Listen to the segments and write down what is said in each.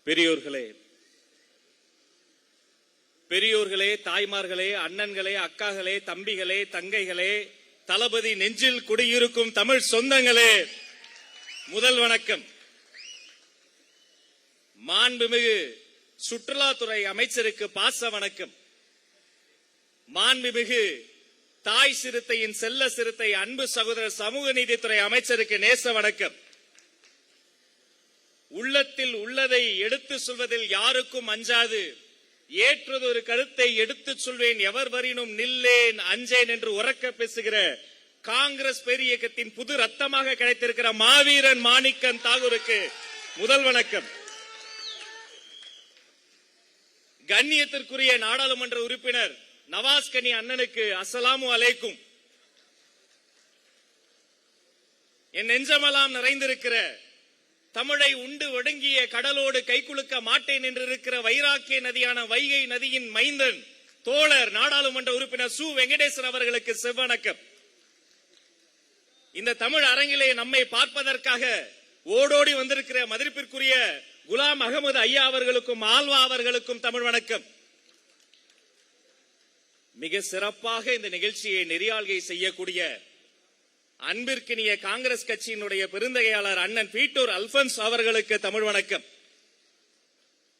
பெரியோர்களே, பெரியோர்களே, தாய்மார்களே, அண்ணன்களே, அக்காகளே, தம்பிகளே, தங்கைகளே, தளபதி நெஞ்சில் குடியிருக்கும் தமிழ் சொந்தங்களே, முதல் வணக்கம். மாண்புமிகு சுற்றுலாத்துறை அமைச்சருக்கு பாச வணக்கம். மாண்புமிகு தாய் சிறுத்தையின் செல்ல சிறுத்தை அன்பு சகோதரர் சமூக நீதித்துறை அமைச்சருக்கு நேச வணக்கம். உள்ளத்தில் உள்ளதை எடுத்து சொல்வதில் யாருக்கும் அஞ்சாது ஏற்றதொரு கருத்தை எடுத்துச் சொல்வேன் எவர் வரினும் நில்லேன் அஞ்சேன் என்று உரக்க பேசுகிற காங்கிரஸ் பேரியக்கத்தின் புது ரத்தமாக கிடைத்திருக்கிற மாவீரன் மாணிக்கன் தாகூருக்கு முதல் வணக்கம். கண்ணியத்திற்குரிய நாடாளுமன்ற உறுப்பினர் நவாஸ் கனி அண்ணனுக்கு அஸ்ஸலாமு அலைக்கும். என் நெஞ்சமெல்லாம் நிறைந்திருக்கிற தமிழை உண்டு ஒடுங்கிய கடலோடு கைக்குலுக்க மாட்டேன் என்று இருக்கிற வைராக்கிய நதியான வைகை நதியின் மைந்தன் தோழர் நாடாளுமன்ற உறுப்பினர் சு வெங்கடேசன் அவர்களுக்கு செவ்வணக்கம். இந்த தமிழ் அரங்கிலே நம்மை பார்ப்பதற்காக ஓடோடி வந்திருக்கிற மதிப்பிற்குரிய குலாம் அகமது ஐயா அவர்களுக்கும் ஆல்வா அவர்களுக்கும் தமிழ் வணக்கம். மிக சிறப்பாக இந்த நிகழ்ச்சியை நெறியாள்கை செய்யக்கூடிய அன்பிற்கினிய காங்கிரஸ் கட்சியினுடைய பெருந்தகையாளர் அண்ணன் பீட்டூர் அல்பன்ஸ் அவர்களுக்கு தமிழ் வணக்கம்.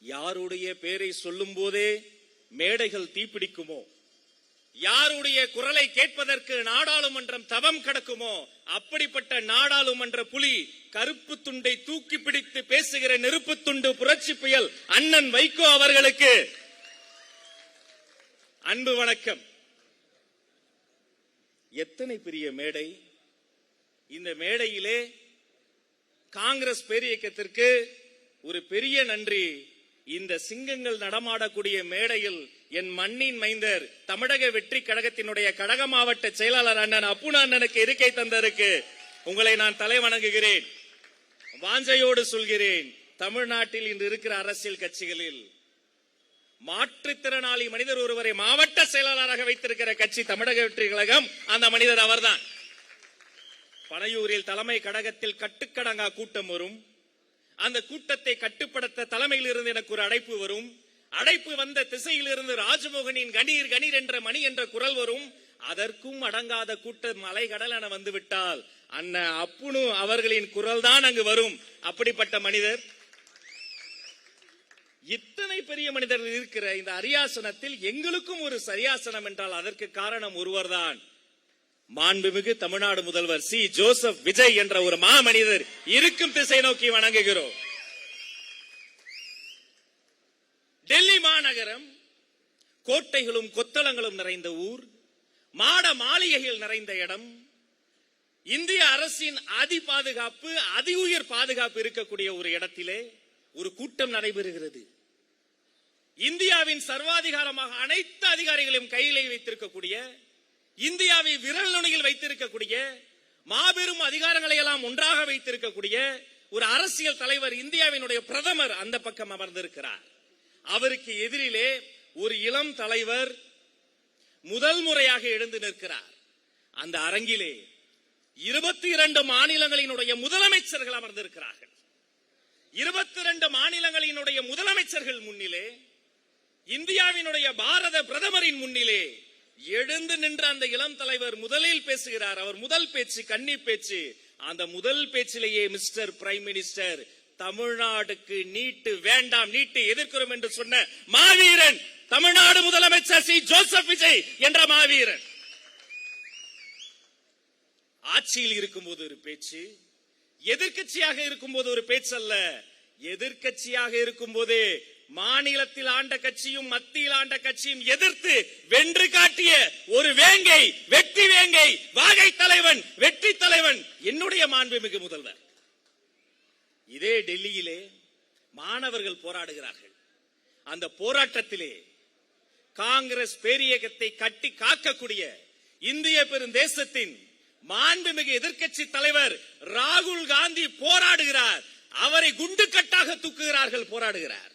யாருடைய பெயரை சொல்லும் போதே மேடைகள் தீப்பிடிக்குமோ, யாருடைய குரலை கேட்பதற்கு நாடாளுமன்றம் தவம் கடக்குமோ, அப்படிப்பட்ட நாடாளுமன்ற புலி கருப்பு துண்டை தூக்கி பிடித்து பேசுகிற நெருப்பு துண்டு புரட்சி புயல் அண்ணன் வைகோ அவர்களுக்கு அன்பு வணக்கம். எத்தனை பெரிய மேடை! இந்த மேடையிலே காங்கிரஸ் பேரியக்கத்திற்கு ஒரு பெரிய நன்றி. இந்த சிங்கங்கள் நடமாடக்கூடிய மேடையில் என் மண்ணின் மைந்தர் தமிழக வெற்றி கழகத்தினுடைய கழக மாவட்ட செயலாளர் அண்ணன் அப்புனா அண்ணனுக்கு இருக்கை தந்தருக்கு உங்களை நான் தலை வணங்குகிறேன். வாஞ்சையோடு சொல்கிறேன், தமிழ்நாட்டில் இன்று இருக்கிற அரசியல் கட்சிகளில் மாற்றுத்திறனாளி மனிதர் ஒருவரை மாவட்ட செயலாளராக வைத்திருக்கிற கட்சி தமிழக வெற்றி கழகம். அந்த மனிதர் அவர்தான். பனையூரில் தலைமை கழகத்தில் கட்டுக்கடங்கா கூட்டம் வரும். அந்த கூட்டத்தை கட்டுப்படுத்த தலைமையில் இருந்து எனக்கு ஒரு அழைப்பு வரும். அழைப்பு வந்த திசையில் இருந்து ராஜமோகனின் கணீர் கணீர் என்ற மணி என்ற குரல் வரும். அதற்கும் அடங்காத கூட்டம் அலைகடல் என வந்துவிட்டால் அண்ணன் அப்புனு அவர்களின் குரல் தான் அங்கு வரும். அப்படிப்பட்ட மனிதர். இத்தனை பெரிய மனிதர்கள் இருக்கிற இந்த அரியாசனத்தில் எங்களுக்கும் ஒரு சரியாசனம் என்றால் அதற்கு காரணம் ஒருவர்தான். மாண்புமிகு தமிழ்நாடு முதல்வர் சி ஜோசப் விஜய் என்ற ஒரு மாமனிதர் இருக்கும் திசை நோக்கி வணங்குகிறோம். டெல்லி மாநகரம் கோட்டைகளும் கொத்தளங்களும் நிறைந்த ஊர், மாட மாளிகைகள் நிறைந்த இடம், இந்திய அரசின் அதி பாதுகாப்பு அதி உயர் பாதுகாப்பு இருக்கக்கூடிய ஒரு இடத்திலே ஒரு கூட்டம் நடைபெறுகிறது. இந்தியாவின் சர்வாதிகாரமாக அனைத்து அதிகாரிகளையும் கையிலே வைத்திருக்கக்கூடிய, இந்தியாவை விரல் நுனியில் வைத்திருக்கக்கூடிய, மாபெரும் அதிகாரங்களை எல்லாம் ஒன்றாக வைத்திருக்கக்கூடிய ஒரு அரசியல் தலைவர், இந்தியாவினுடைய பிரதமர் அந்த பக்கம் அமர்ந்திருக்கிறார். அவருக்கு எதிரிலே ஒரு இளம் தலைவர் முதல் முறையாக எழுந்து நிற்கிறார். அந்த அரங்கிலே 22 மாநிலங்களினுடைய முதலமைச்சர்கள் அமர்ந்திருக்கிறார்கள். 22 மாநிலங்களினுடைய முதலமைச்சர்கள் முன்னிலே, இந்தியாவினுடைய பாரத பிரதமரின் முன்னிலே எழுந்து நின்ற அந்த இளம் தலைவர் முதலில் பேசுகிறார். அவர் முதல் பேச்சு கன்னி பேச்சு. அந்த முதல் பேச்சிலேயே மிஸ்டர் பிரைம் மினிஸ்டர், தமிழ்நாடுக்கு நீட்டு வேண்டாம், நீட்டு எதிர்க்கிறோம் என்று சொன்ன மாவீரன் தமிழ்நாடு முதலமைச்சர் சி ஜோசப் விஜய் என்ற மாவீரன். ஆட்சியில் இருக்கும்போது ஒரு பேச்சு, எதிர்க்கட்சியாக இருக்கும்போது ஒரு பேச்சு அல்ல. எதிர்க்கட்சியாக இருக்கும் போதே மாநிலத்தில் ஆண்ட கட்சியும் மத்தியில் ஆண்ட கட்சியும் எதிர்த்து வென்று காட்டிய ஒரு வேங்கை, வெற்றி வேங்கை, வாகை தலைவன், வெற்றி தலைவன் என்னுடைய மாண்புமிகு முதல்வர். இதே டெல்லியிலே மாணவர்கள் போராடுகிறார்கள். அந்த போராட்டத்திலே காங்கிரஸ் பேரியக்கத்தை கட்டி காக்கக்கூடிய இந்திய பெருந்தேசத்தின் மாண்புமிகு எதிர்க்கட்சி தலைவர் ராகுல் காந்தி போராடுகிறார். அவரை குண்டு கட்டாக தூக்குகிறார்கள், போராடுகிறார்.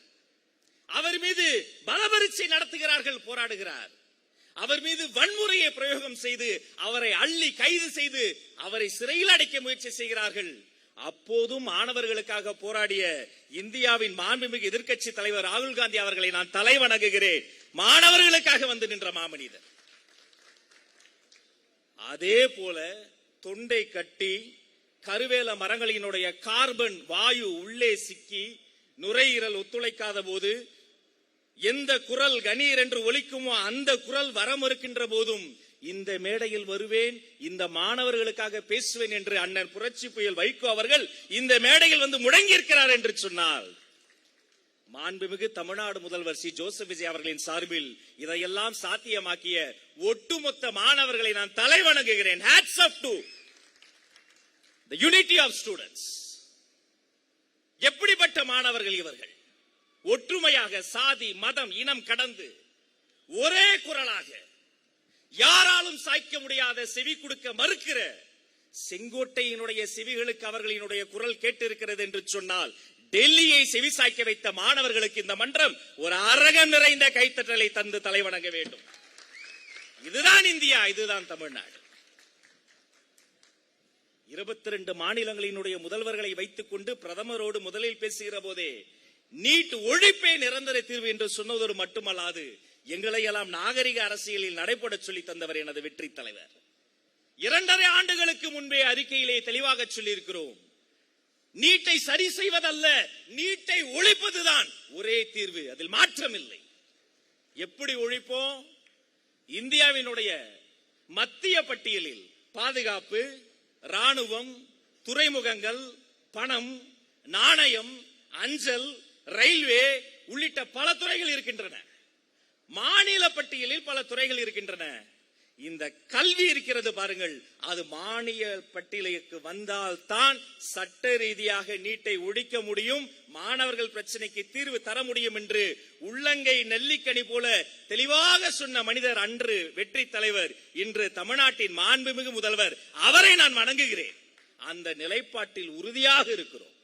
அவர் மீது பலபரீட்சை நடத்துகிறார்கள், போராடுகிறார். அவர் மீது வன்முறையை பிரயோகம் செய்து அவரை அள்ளி கைது செய்து அவரை சிறையில் அடைக்க முயற்சி செய்கிறார்கள். அப்போதும் மாணவர்களுக்காக போராடிய இந்தியாவின் மாண்புமிகு எதிர்க்கட்சி தலைவர் ராகுல் காந்தி அவர்களை நான் தலை வணங்குகிறேன். மாணவர்களுக்காக வந்து நின்ற மாமனிதர். அதே போல தொண்டை கட்டி கருவேல மரங்களினுடைய கார்பன் வாயு உள்ளே சிக்கி நுரையீரல் ஒத்துழைக்காத போது எந்த குரல் கணீர் என்று ஒலிக்குமோ அந்த குரல் வரம் இருக்கின்ற போதும் இந்த மேடையில் வருவேன், இந்த மாணவர்களுக்காக பேசுவேன் என்று அண்ணன் புரட்சி புயல் வைகோ அவர்கள் இந்த மேடையில் வந்து முழங்கி இருக்கிறார் என்று சொன்னால், மாண்புமிகு தமிழ்நாடு முதல்வர் சி ஜோசப் விஜய் அவர்களின் சார்பில் இதையெல்லாம் சாத்தியமாக்கிய ஒட்டுமொத்த மாணவர்களை நான் தலை வணங்குகிறேன். Hats off to the unity of students. எப்படிப்பட்ட மாணவர்கள் இவர்கள்! ஒற்றுமையாக சாதி மதம் இனம் கடந்து ஒரே குரலாக யாராலும் சாய்க்க முடியாத செவி கொடுக்க மறுக்கிற செங்கோட்டையினுடைய செவிகளுக்கு அவர்களினுடைய குரல் கேட்டிருக்கிறது என்று சொன்னால், டெல்லியை செவி சாய்க்க வைத்த மாணவர்களுக்கு இந்த மன்றம் ஒரு அரகம் நிறைந்த கைத்தட்டலை தந்து தலைவணங்க வேண்டும். இதுதான் இந்தியா, இதுதான் தமிழ்நாடு. 22 மாநிலங்களினுடைய முதல்வர்களை வைத்துக் கொண்டு பிரதமரோடு முதலில் பேசுகிற போதே நீட் ஒழிப்பே நிரந்தர தீர்வு என்று சொன்னதோடு மட்டுமல்லாது எங்களை எல்லாம் நாகரிக அரசியலில் நடைபெற சொல்லி தந்தவர் எனது வெற்றி தலைவர். 2.5 ஆண்டுகளுக்கு முன்பே அறிக்கையிலே தெளிவாக சொல்லியிருக்கிறோம், நீட்டை சரி செய்வதல்ல, நீட்டை ஒழிப்பதுதான் ஒரே தீர்வு, அதில் மாற்றம் இல்லை. எப்படி ஒழிப்போம்? இந்தியாவினுடைய மத்திய பட்டியலில் பாதுகாப்பு, ராணுவம், துறைமுகங்கள், பணம், நாணயம், அஞ்சல், ரயில்வே உள்ளிட்ட பல துறைகள் இருக்கின்றன. மாநில பட்டியலில் பல துறைகள் இருக்கின்றன. இந்த கல்வி இருக்கிறது பாருங்கள், அது மாநில பட்டியலுக்கு வந்தால் தான் சட்ட ரீதியாக நீட்டை ஒழிக்க முடியும், மாணவர்கள் பிரச்சனைக்கு தீர்வு தர முடியும் என்று உள்ளங்கை நெல்லிக்கனி போல தெளிவாக சொன்ன மனிதர் அன்று வெற்றி தலைவர், இன்று தமிழ்நாட்டின் மாண்புமிகு முதல்வர். அவரை நான் வணங்குகிறேன். அந்த நிலைப்பாட்டில் உறுதியாக இருக்கிறோம்.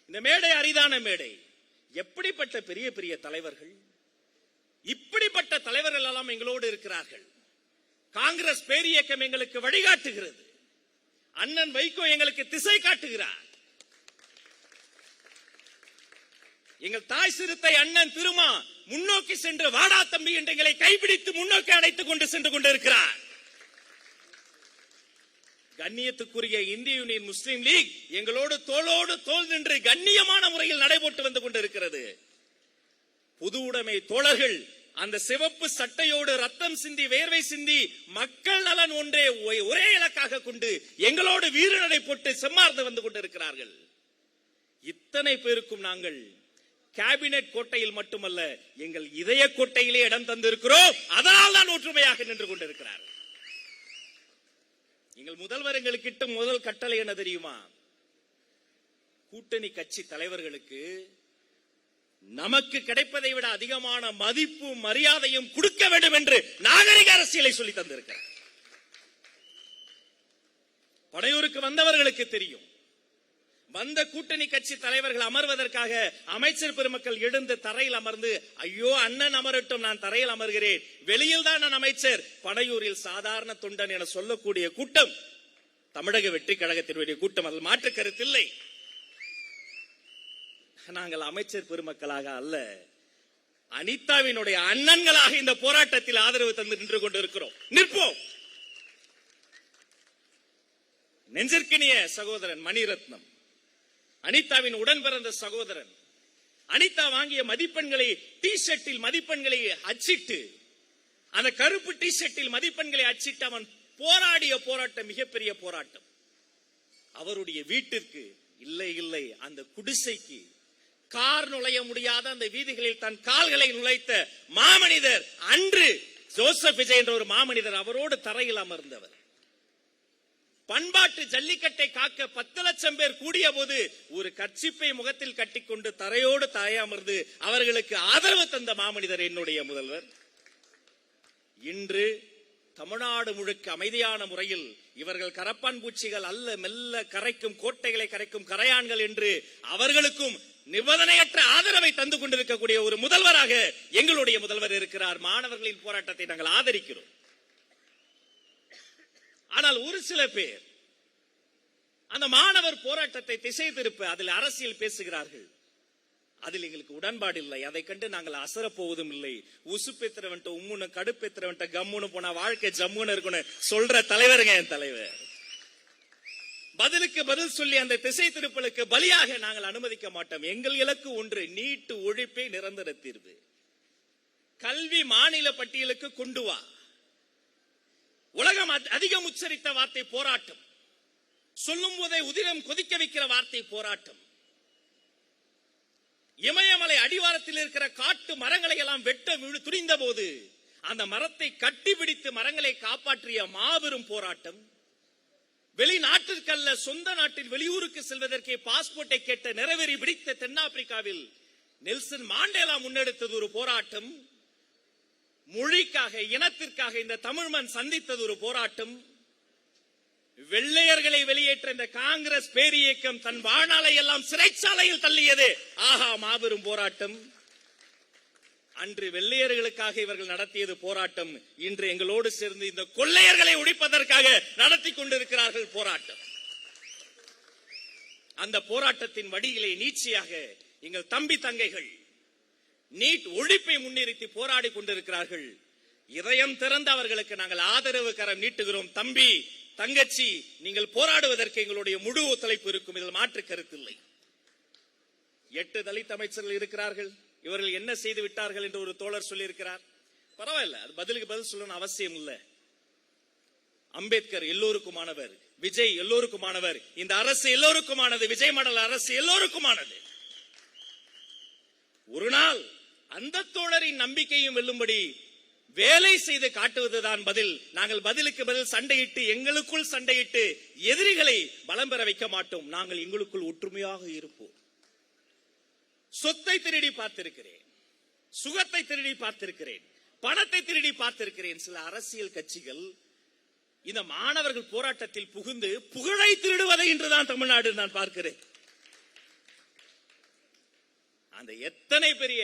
இந்த மேடை அரிதான மேடை. எப்படிப்பட்ட பெரிய பெரிய தலைவர்கள், இப்படிப்பட்ட தலைவர்கள் எல்லாம் எங்களோடு இருக்கிறார்கள். காங்கிரஸ் பேரியக்கம் எங்களுக்கு வழிகாட்டுகிறது. அண்ணன் வைகோ எங்களுக்கு திசை காட்டுகிறார். எங்கள் தாய் சிறுத்தை அண்ணன் திருமா முன்னோக்கி சென்று வாடா தம்பி என்று எங்களை கைப்பிடித்து முன்னோக்கி அழைத்துக் கொண்டு சென்று கொண்டிருக்கிறார். கண்ணியத்துக்குரிய இந்திய யூனியன் முஸ்லீம் லீக் எங்களோடு தோளோடு தோள் நின்று கண்ணியமான முறையில் நடைபெற்று வந்து கொண்டிருக்கிறது. பொது உடைமை தோழர்கள் அந்த சிவப்பு சட்டையோடு ரத்தம் சிந்தி வேர்வை சிந்தி மக்கள் நலன் ஒரே இலக்காக கொண்டு எங்களோடு வீரநடை போட்டு செம்மார்ந்து வந்து கொண்டிருக்கிறார்கள். இத்தனை பேருக்கும் நாங்கள் கேபினெட் கோட்டையில் மட்டுமல்ல, எங்கள் இதய கோட்டையிலே இடம் தந்திருக்கிறோம். அதனால் தான் ஒற்றுமையாக நின்று கொண்டிருக்கிறார்கள். எங்கள் முதல்வர் எங்களுக்கு முதல் கட்டளை என்ன தெரியுமா? கூட்டணி கட்சி தலைவர்களுக்கு நமக்கு கிடைப்பதை விட அதிகமான மதிப்பும் மரியாதையும் கொடுக்க வேண்டும் என்று நாகரிக அரசியலை சொல்லி தந்திருக்கிறார். படையூருக்கு வந்தவர்களுக்கு தெரியும். வந்த கூட்டணி கட்சி தலைவர்கள் அமர்வதற்காக அமைச்சர் பெருமக்கள் எழுந்து தரையில் அமர்ந்து, ஐயோ அண்ணன் அமரட்டும், நான் தரையில் அமர்கிறேன், வெளியில் தான் நான் அமைச்சர், படையூரில் சாதாரண தொண்டன் என சொல்லக்கூடிய கூட்டம் தமிழக வெற்றி கழகத்தினுடைய கூட்டம். அதில் மாற்று கருத்தில்லை. நாங்கள் அமைச்சர் பெருமக்களாக அல்ல, அனிதாவினுடைய அண்ணன்களாக இந்த போராட்டத்தில் ஆதரவு தந்து நின்று கொண்டிருக்கிறோம். நிற்போம். நெஞ்சிற்கினிய சகோதரன் மணிரத்னம், அனிதாவின் உடன் பிறந்த சகோதரன், அனிதா வாங்கிய மதிப்பெண்களை டி ஷர்ட்டில் மதிப்பெண்களை அச்சிட்டு, அந்த கருப்பு டி ஷர்ட்டில் மதிப்பெண்களை அச்சிட்டு அவன் போராடிய போராட்டம் மிகப்பெரிய போராட்டம். அவருடைய வீட்டிற்கு இல்லை அந்த குடிசைக்கு கார் நுழைய முடியாத அந்த வீதிகளில் தன் கால்களை நுழைத்த மாமனிதர் அன்று ஜோசப் விஜய் என்ற ஒரு மாமனிதர். அவரோடு தரையில் அமர்ந்தவர். பண்பாட்டு ஜல்லிக்கட்டை காக்க 10 லட்சம் பேர் கூடிய போது ஒரு கர்ச்சிப்பை முகத்தில் கட்டிக்கொண்டு தரையோடு அமர்ந்து அவர்களுக்கு ஆதரவு தந்த மாமனிதர் என்னுடைய முதல்வர். இன்று தமிழ்நாடு முழுக்க அமைதியான முறையில் இவர்கள் கரப்பான் பூச்சிகள் அல்ல, மெல்ல கரைக்கும் கோட்டைகளை கரைக்கும் கரையான்கள் என்று அவர்களுக்கும் நிபந்தனையற்ற ஆதரவை தந்து கொண்டிருக்கக்கூடிய ஒரு முதல்வராக எங்களுடைய முதல்வர் இருக்கிறார். மாணவர்களின் போராட்டத்தை நாங்கள் ஆதரிக்கிறோம். ஆனால் ஒரு சில பேர் அந்த மாணவர் போராட்டத்தை திசை திருப்ப அதில் அரசியல் பேசுகிறார்கள். அதில் எங்களுக்கு உடன்பாடு இல்லை. அதை கண்டு நாங்கள் அசர போவதும் இல்லை. உசுப்பேத்திரவன்ட்ட உம்முன்னு கடுப்பேத்திரவன்ட்ட கம்முன்னு போனா வாழ்க்கை ஜம்முன்னு இருக்கணும் சொல்ற தலைவருங்க என் தலைவர். பதிலுக்கு பதில் சொல்லி அந்த திசை திருப்பலுக்கு பலியாக நாங்கள் அனுமதிக்க மாட்டோம். எங்கள் இலக்கு ஒன்று, நீட்டு ஒழிப்பே நிரந்தர தீர்வு. கல்வி மாநில பட்டியலுக்கு கொண்டு வா. உலகம் அதிகம் உச்சரித்த வார்த்தை போராட்டம். சொல்லும் போதே உதிரம் கொதிக்க வைக்கிற வார்த்தை போராட்டம். இமயமலை அடிவாரத்தில் இருக்கிற காட்டு மரங்களை எல்லாம் வெட்ட துணிந்த போது அந்த மரத்தை கட்டிப்பிடித்து மரங்களை காப்பாற்றிய மாபெரும் போராட்டம். வெளிநாட்டிற்கல்ல சொந்த நாட்டில் வெளியூருக்கு செல்வதற்கு பாஸ்போர்ட்டை கேட்ட நிறைவேறி பிடித்த தென்னாப்பிரிக்காவில் நெல்சன் மாண்டேலா முன்னெடுத்தது ஒரு போராட்டம். மொழிக்காக இனத்திற்காக இந்த தமிழ் மண் சந்தித்தது ஒரு போராட்டம். வெள்ளையர்களை வெளியேற்ற இந்த காங்கிரஸ் பேரியக்கம் தன் வாழ்நாளை எல்லாம் சிறைச்சாலையில் தள்ளியது. ஆஹா, மாபெரும் போராட்டம். அன்று வெள்ளையர்களுக்காக இவர்கள் நடத்தியது போராட்டம். இன்று எங்களோடு சேர்ந்து இந்த கொள்ளையர்களை ஒழிப்பதற்காக நடத்தி கொண்டிருக்கிறார்கள் போராட்டம். அந்த போராட்டத்தின் வடியிலே நீட்சியாக எங்கள் தம்பி தங்கைகள் நீட் ஒழிப்பை முன்னிறுத்தி போராடி கொண்டிருக்கிறார்கள். இதயம் திறந்து அவர்களுக்கு நாங்கள் ஆதரவு கரம் நீட்டுகிறோம். தம்பி தங்கச்சி, நீங்கள் போராடுவதற்கு எங்களுடைய முழு ஒத்துழைப்பு இருக்கும். இதில் மாற்று கருத்தில்லை. 8 தலித் அமைச்சர்கள் இருக்கிறார்கள். இவர்கள் என்ன செய்து விட்டார்கள் என்று ஒரு தோழர் சொல்லியிருக்கிறார். பரவாயில்ல, அது பதிலுக்கு பதில் சொல்லணும் அவசியம் இல்லை. அம்பேத்கர் எல்லோருக்குமானவர், விஜய் எல்லோருக்குமானவர், இந்த அரசு எல்லோருக்குமானது, விஜய் மாடல் அரசு எல்லோருக்குமானது. ஒரு நாள் அந்த தோழரின் நம்பிக்கையும் வெல்லும்படி வேலை செய்து காட்டுவதுதான் பதில். நாங்கள் பதிலுக்கு பதில் சண்டையிட்டு எங்களுக்குள் சண்டையிட்டு எதிரிகளை பலம் பெற வைக்க மாட்டோம். நாங்கள் எங்களுக்குள் ஒற்றுமையாக இருப்போம். சொத்தை திருடி பார்த்திருக்கிறேன், சுகத்தை திருடி பார்த்திருக்கிறேன், பணத்தை திருடி பார்த்திருக்கிறேன். சில அரசியல் கட்சிகள் இந்த மாணவர்கள் போராட்டத்தில் புகுந்து புகழை திருடுவதை இன்றுதான் தமிழ்நாடு நான் பார்க்கிறேன். அந்த எத்தனை பெரிய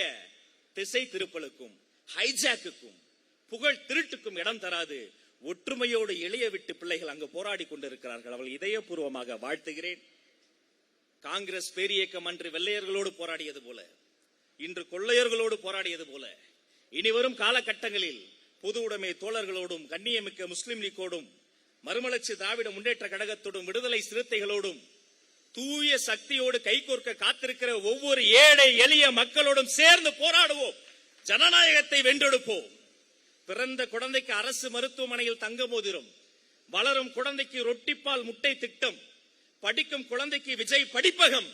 திசை திருப்பலுக்கும் ஹைஜாக்குக்கும் புகழ் திருட்டுக்கும் இடம் தராது. ஒற்றுமையோடு எளிய விட்டு பிள்ளைகள் அங்கு போராடி கொண்டிருக்கிறார்கள். அவள் இதயபூர்வமாக வாழ்த்துகிறேன். காங்கிரஸ் பேரியக்கம் அன்று வெள்ளையர்களோடு போராடியது போல, இன்று கொள்ளையர்களோடு போராடியது போல, இனிவரும் காலகட்டங்களில் பொது உடைமை தோழர்களோடும், கண்ணியமிக்க முஸ்லிம் லீக்கோடும், மறுமலர்ச்சி திராவிட முன்னேற்ற கழகத்தோடும், விடுதலை சிறுத்தைகளோடும், தூய சக்தியோடு கைகோர்க்க காத்திருக்கிற ஒவ்வொரு ஏழை எளிய மக்களோடும் சேர்ந்து போராடுவோம். ஜனநாயகத்தை வென்றெடுப்போம். பிறந்த குழந்தைக்கு அரசு மருத்துவமனையில் தங்க மோதிரம், வளரும் குழந்தைக்கு ரொட்டிப்பால் முட்டை திட்டம், படிக்கும் குழந்தைக்கு விஜய் படிப்பகம்,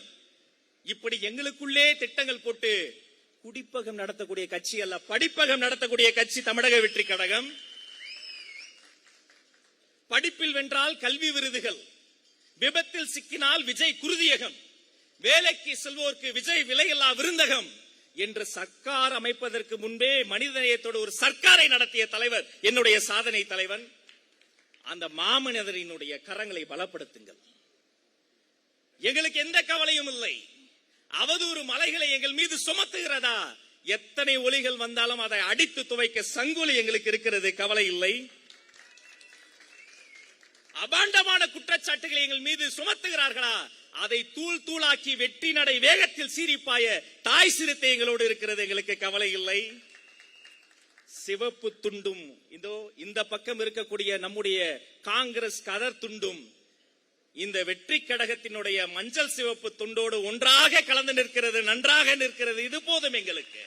இப்படி எங்களுக்குள்ளே திட்டங்கள் போட்டு குடிப்பகம் நடத்தக்கூடிய கட்சி அல்ல, படிப்பகம் நடத்தக்கூடிய கட்சி தமிழக வெற்றி கழகம். படிப்பில் வென்றால் கல்வி விருதுகள், விபத்தில் சிக்கினால் விஜய் குருதியகம், வேலைக்கு செல்வோருக்கு விஜய் விலையில்லா விருந்தகம் என்று சர்க்கார் அமைப்பதற்கு முன்பே மனிதநேயத்தோடு ஒரு சர்க்காரை நடத்திய தலைவர் என்னுடைய சாதனை தலைவன். அந்த மாமனிதரினுடைய கரங்களை பலப்படுத்துங்கள். எங்களுக்கு எந்த கவலையும் இல்லை. அவதூறு மலைகளை எங்கள் மீது சுமத்துகிறதா? எத்தனை ஒலிகள் வந்தாலும் அதை அடித்து துவைக்க சங்கொலி எங்களுக்கு இருக்கிறது, கவலை இல்லை. அபாண்டமான குற்றச்சாட்டுகளை எங்கள் மீது சுமத்துகிறார்களா? அதை தூள் தூளாக்கி வெற்றி நடை வேகத்தில் சீரிப்பாய தாய் சிறுத்தை எங்களோடு இருக்கிறது, எங்களுக்கு கவலை இல்லை. சிவப்பு துண்டும் இதோ இந்த பக்கம் இருக்கக்கூடிய நம்முடைய காங்கிரஸ் கதர் துண்டும் இந்த வெற்றி கழகத்தினுடைய மஞ்சள் சிவப்பு துண்டோடு ஒன்றாக கலந்து நிற்கிறது, நன்றாக நிற்கிறது. இது போதும் எங்களுக்கு.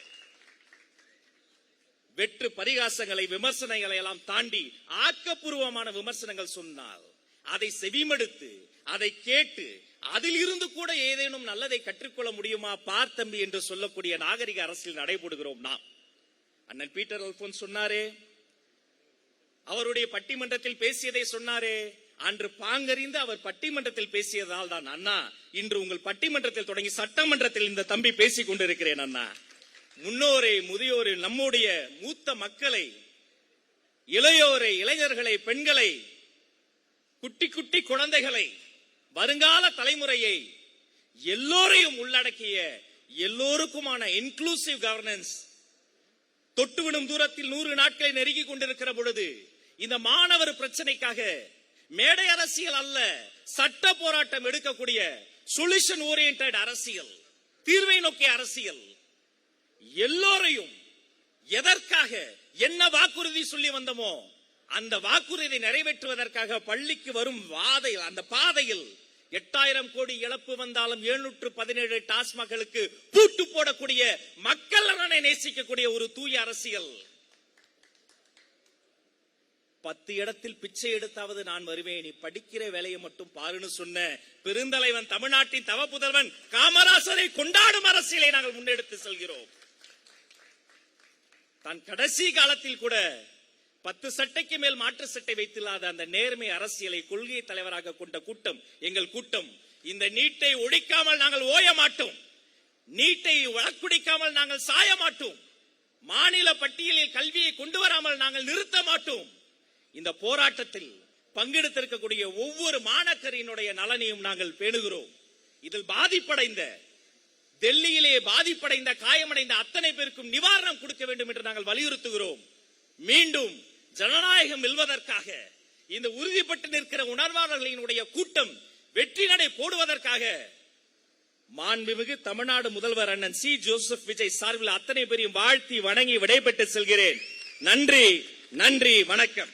வெற்று பரிகாசங்களை விமர்சனங்களை எல்லாம் தாண்டி ஆக்கப்பூர்வமான விமர்சனங்கள் சொன்னால் அதை செவிமடுத்து அதை கேட்டு அதில் இருந்து கூட ஏதேனும் நல்லதை கற்றுக்கொள்ள முடியுமா பார் தம்பி என்று சொல்லக்கூடிய நாகரிக அரசியல் நடைபெறுகிறோம் நாம். அண்ணன் பீட்டர் அல்போன்ஸ் சொன்னாரே, அவருடைய பட்டிமன்றத்தில் பேசியதை சொன்னாரே, அன்று பாங்கறிந்து அவர் பட்டிமன்றத்தில் பேசியதால் தான் அண்ணா இன்று உங்கள் பட்டிமன்றத்தில் தொடங்கி சட்டமன்றத்தில் இந்த தம்பி பேசிக் கொண்டிருக்கிறேன். அண்ணா, முன்னோரை முதியோரை, நம்முடைய மூத்த மக்களை, இளையோரை, இளைஞர்களை, பெண்களை, குட்டி குட்டி குழந்தைகளை, வருங்கால தலைமுறையை, எல்லோரையும் உள்ளடக்கிய எல்லோருக்குமான இன்க்ளூசிவ் கவர்னன்ஸ் தொட்டுவிடும் தூரத்தில் 100 நாட்களை நெருங்கி கொண்டிருக்கிற பொழுது இந்த மாணவர் பிரச்சனைக்காக மேடை அரசியல் அல்ல, சட்ட போராட்டம் எடுக்கக்கூடிய சொல்யூஷன் ஓரியன்டட் அரசியல், தீர்வை நோக்கிய அரசியல். எல்லோரையும் எதற்காக என்ன வாக்குறுதி சொல்லி வந்தோமோ அந்த வாக்குறுதி நிறைவேற்றுவதற்காக பள்ளிக்கு வரும் அந்த பாதையில் 8000 கோடி இழப்பு வந்தாலும் 717 டாஸ்மாகளுக்கு பூட்டு போடக்கூடிய மக்கள் நலனை நேசிக்கக்கூடிய ஒரு தூய அரசியல். 10 இடத்தில் பிச்சை எடுத்தாவது நான் வருவேன், நீ படிக்கிற வேலையை மட்டும் பாருன்னு சொன்ன பெருந்தலைவன், தமிழ்நாட்டின் தவ புதல்வன் காமராசரை கொண்டாடும் அரசியலை நாங்கள் முன்னெடுத்து செல்கிறோம். தான் கடைசி காலத்தில் கூட 10 சட்டைக்கு மேல் மாற்று சட்டை வைத்தில்லாத அந்த நேர்மை அரசியலை கொள்கை தலைவராக கொண்ட கூட்டம் எங்கள் கூட்டம். இந்த நீட்டை ஒழிக்காமல் நாங்கள் ஓய மாட்டோம், நீட்டை வழக்குடிக்காமல் நாங்கள் சாய மாட்டோம், மாநில பட்டியலில் கல்வியை கொண்டு வராமல் நாங்கள் நிறுத்த மாட்டோம். இந்த போராட்டத்தில் பங்கெடுத்திருக்கக்கூடிய ஒவ்வொரு மாணக்கரினுடைய நலனையும் நாங்கள் பேணுகிறோம். இதில் பாதிப்படைந்த, டெல்லியிலே பாதிப்படைந்த, காயமடைந்த அத்தனை பேருக்கும் நிவாரணம் கொடுக்க வேண்டும் என்று நாங்கள் வலியுறுத்துகிறோம். மீண்டும் ஜனநாயகம் வெல்வதற்காக, இந்த உறுதிப்பட்டு நிற்கிற உணர்வாளர்களினுடைய கூட்டம் வெற்றி நடை போடுவதற்காக மாண்புமிகு தமிழ்நாடு முதல்வர் அண்ணன் சி. ஜோசப் விஜய் சார்பில் அத்தனை பேரையும் வாழ்த்தி வணங்கி விடைபெற்று செல்கிறேன். நன்றி, நன்றி, வணக்கம்.